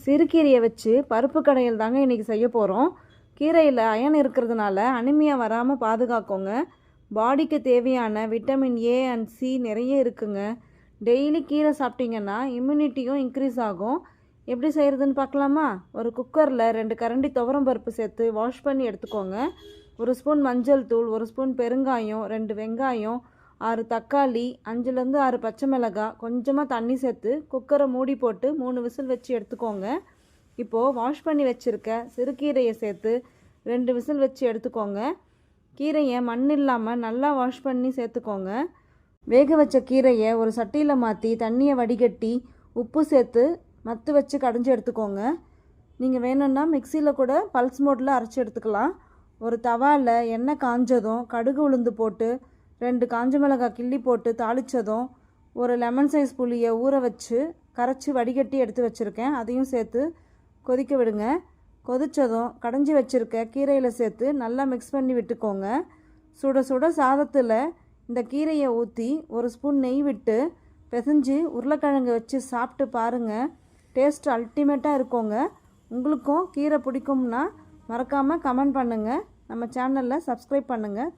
சிறுகீரையை வச்சு பருப்பு கடையில் தாங்க இன்றைக்கி செய்ய போகிறோம். கீரையில் அயன் இருக்கிறதுனால அனிமியா வராமல் பாதுகாக்குங்க. பாடிக்கு தேவையான விட்டமின் ஏ அண்ட் சி நிறைய இருக்குங்க. டெய்லி கீரை சாப்பிட்டிங்கன்னா இம்யூனிட்டியும் இன்க்ரீஸ் ஆகும். எப்படி செய்கிறதுன்னு பார்க்கலாமா? ஒரு குக்கரில் 2 கரண்டி துவரம் பருப்பு சேர்த்து வாஷ் பண்ணி எடுத்துக்கோங்க. 1 ஸ்பூன் மஞ்சள் தூள், 1 ஸ்பூன் பெருங்காயம், 2 வெங்காயம், 6 தக்காளி, 5லேருந்து 6 பச்சை மிளகாய், கொஞ்சமாக தண்ணி சேர்த்து குக்கரை மூடி போட்டு 3 விசில் வச்சு எடுத்துக்கோங்க. இப்போது வாஷ் பண்ணி வச்சுருக்க சிறுகீரையை சேர்த்து 2 விசில் வச்சு எடுத்துக்கோங்க. கீரையை மண் இல்லாமல் நல்லா வாஷ் பண்ணி சேர்த்துக்கோங்க. வேக வச்ச கீரையை ஒரு சட்டியில் மாற்றி தண்ணியை வடிகட்டி உப்பு சேர்த்து மத்து வச்சு கடைஞ்சி எடுத்துக்கோங்க. நீங்கள் வேணும்னா மிக்சியில் கூட பல்ஸ் மோட்டில் அரைச்சி எடுத்துக்கலாம். ஒரு தவாவில் எண்ணெய் காஞ்சதும் கடுகு உளுந்து போட்டு 2 காஞ்ச மிளகாய் கிள்ளி போட்டு தாளித்ததும் ஒரு லெமன் சைஸ் புளியை ஊற வச்சு கரைச்சி வடிகட்டி எடுத்து வச்சுருக்கேன். அதையும் சேர்த்து கொதிக்க விடுங்க. கொதித்ததும் கடைஞ்சி வச்சுருக்க கீரையில் சேர்த்து நல்லா மிக்ஸ் பண்ணி விட்டுக்கோங்க. சுட சுட சாதத்தில் இந்த கீரையை ஊற்றி 1 ஸ்பூன் நெய் விட்டு பிசைஞ்சு உருளைக்கிழங்கு வச்சு சாப்பிட்டு பாருங்கள். டேஸ்ட் அல்டிமேட்டாக இருக்குங்க. உங்களுக்கும் கீரை பிடிக்கும்னா மறக்காமல் கமெண்ட் பண்ணுங்கள். நம்ம சேனலில் சப்ஸ்கிரைப் பண்ணுங்கள்.